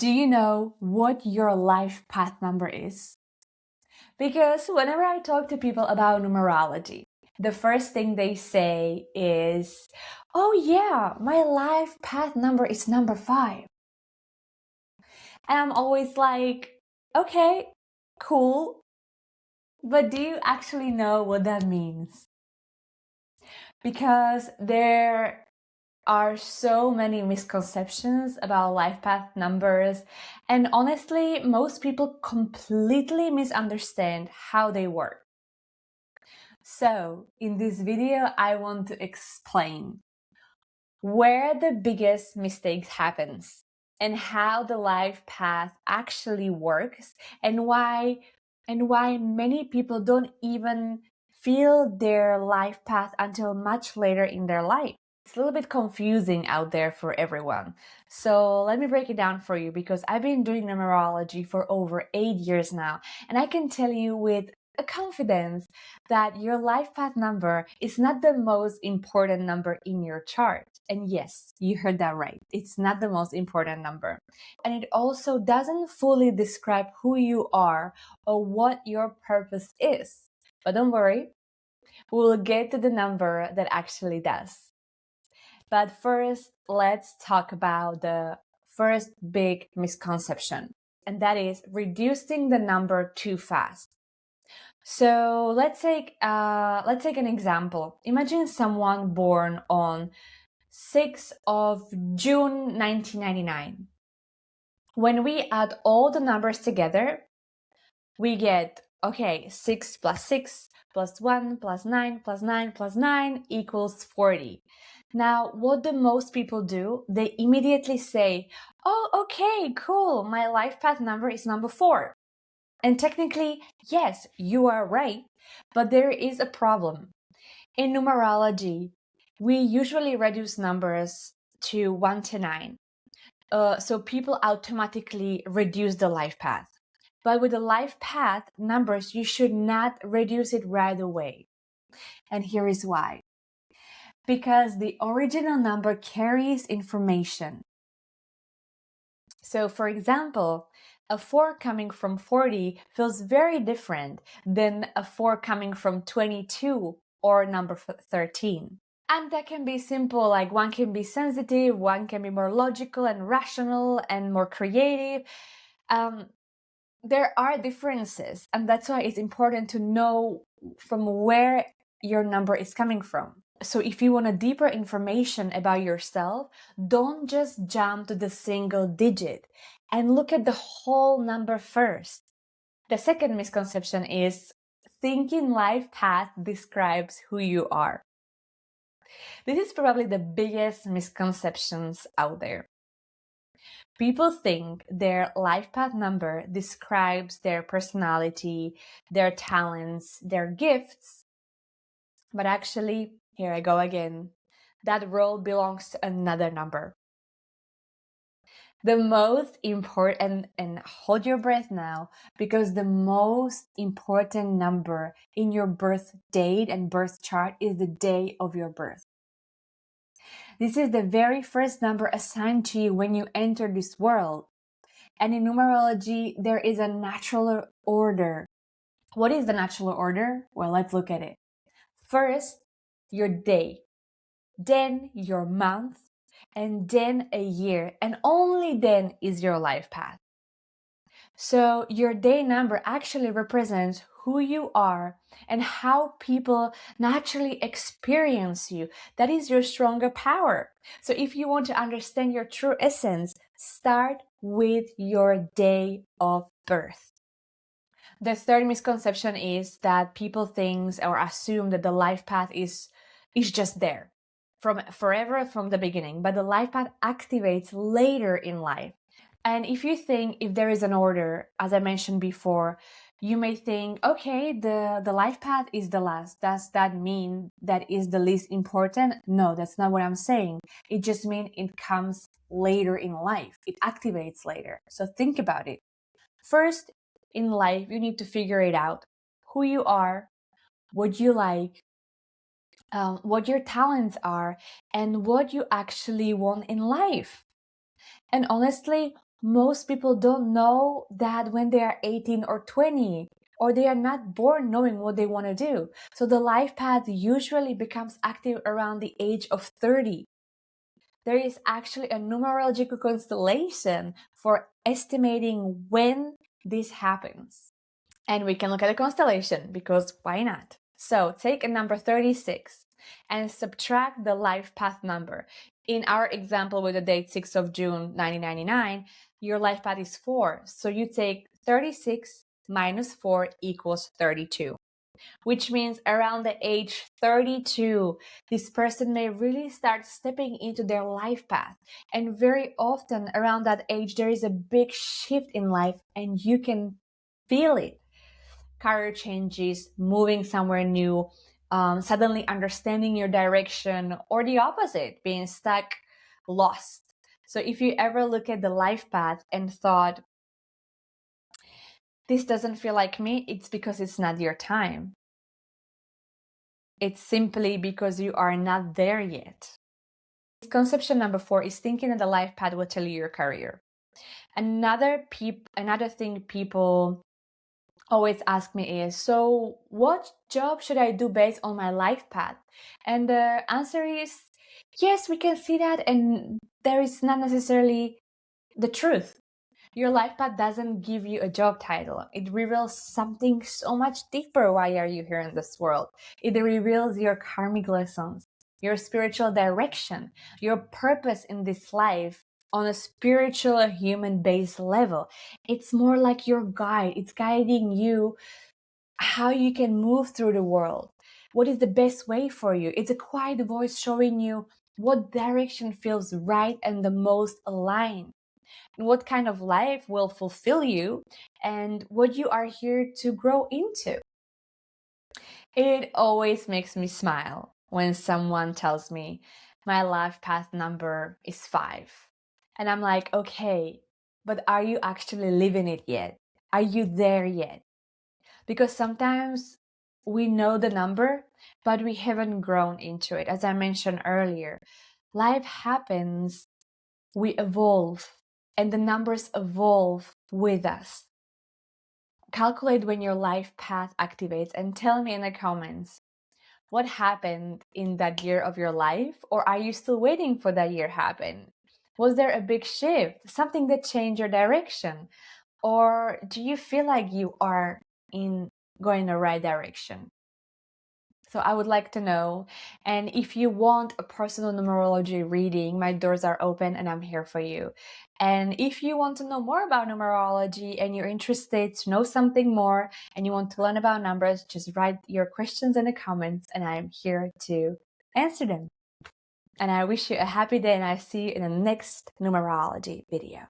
Do you know what your life path number is? Because whenever I talk to people about numerology, the first thing they say is, oh yeah, my life path number is number 5. And I'm always like, okay, cool. But do you actually know what that means? Because there are so many misconceptions about life path numbers, and honestly, most people completely misunderstand how they work. So, in this video, I want to explain where the biggest mistakes happens and how the life path actually works and why many people don't even feel their life path until much later in their life. It's a little bit confusing out there for everyone. So let me break it down for you, because I've been doing numerology for over 8 years now, and I can tell you with a confidence that your life path number is not the most important number in your chart. And yes, you heard that right. It's not the most important number. And it also doesn't fully describe who you are or what your purpose is. But don't worry, we'll get to the number that actually does. But first, let's talk about the first big misconception, and that is reducing the number too fast. So let's take an example. Imagine someone born on 6th of June 1999. When we add all the numbers together, we get, okay, 6 plus 6 plus 1 plus 9 plus 9 plus 9 equals 40. Now, what do most people do? They immediately say, oh, okay, cool, my life path number is number 4. And technically, yes, you are right, but there is a problem. In numerology, we usually reduce numbers to 1 to 9. So people automatically reduce the life path. But with the life path numbers, you should not reduce it right away. And here is why. Because the original number carries information. So for example, a 4 coming from 40 feels very different than a 4 coming from 22 or number 13. And that can be simple, like one can be sensitive, one can be more logical and rational and more creative. There are differences, and that's why it's important to know from where your number is coming from. So if you want a deeper information about yourself, don't just jump to the single digit and look at the whole number first. The second misconception is thinking life path describes who you are. This is probably the biggest misconceptions out there. People think their life path number describes their personality, their talents, their gifts. But actually, here I go again, that role belongs to another number. The most important, and hold your breath now, because the most important number in your birth date and birth chart is the day of your birth. This is the very first number assigned to you when you enter this world. And in numerology, there is a natural order. What is the natural order? Well, let's look at it. First, your day, then your month, and then a year, and only then is your life path. So your day number actually represents who you are and how people naturally experience you. That is your stronger power. So if you want to understand your true essence, start with your day of birth. The third misconception is that people think or assume that the life path is just there from forever, from the beginning, but the life path activates later in life. And if you think if there is an order, as I mentioned before, you may think, okay, the life path is the last. Does that mean that is the least important? No, that's not what I'm saying. It just means it comes later in life. It activates later. So think about it. First, in life, you need to figure it out. Who you are, what you like, what your talents are, and what you actually want in life. And honestly, Most people don't know that when they are 18 or 20, or they are not born knowing what they want to do. So the life path usually becomes active around the age of 30. There is actually a numerological constellation for estimating when this happens. And we can look at a constellation because why not? So take a number 36 and subtract the life path number. In our example with the date 6th of June 1999, your life path is 4. So you take 36 minus 4 equals 32, which means around the age 32, this person may really start stepping into their life path. And very often around that age, there is a big shift in life and you can feel it. Career changes, moving somewhere new, suddenly understanding your direction, or the opposite, being stuck, lost. So if you ever look at the life path and thought, this doesn't feel like me, it's because it's not your time. It's simply because you are not there yet. Misconception number 4 is thinking that the life path will tell you your career. Another thing people always ask me is, so what job should I do based on my life path? And the answer is, yes, we can see that, and there is not necessarily the truth. Your life path doesn't give you a job title. It reveals something so much deeper. Why are you here in this world? It reveals your karmic lessons, your spiritual direction, your purpose in this life on a spiritual human-based level. It's more like your guide. It's guiding you how you can move through the world. What is the best way for you? It's a quiet voice showing you what direction feels right and the most aligned, what kind of life will fulfill you, and what you are here to grow into. It always makes me smile when someone tells me my life path number is 5. And I'm like, okay, but are you actually living it yet? Are you there yet? Because sometimes we know the number, but we haven't grown into it. As I mentioned earlier, life happens, we evolve, and the numbers evolve with us. Calculate when your life path activates and tell me in the comments what happened in that year of your life, or are you still waiting for that year happen? Was there a big shift, something that changed your direction? Or do you feel like you are going the right direction? So I would like to know. And if you want a personal numerology reading, my doors are open and I'm here for you. And if you want to know more about numerology and you're interested to know something more and you want to learn about numbers, just write your questions in the comments and I'm here to answer them. And I wish you a happy day and I see you in the next numerology video.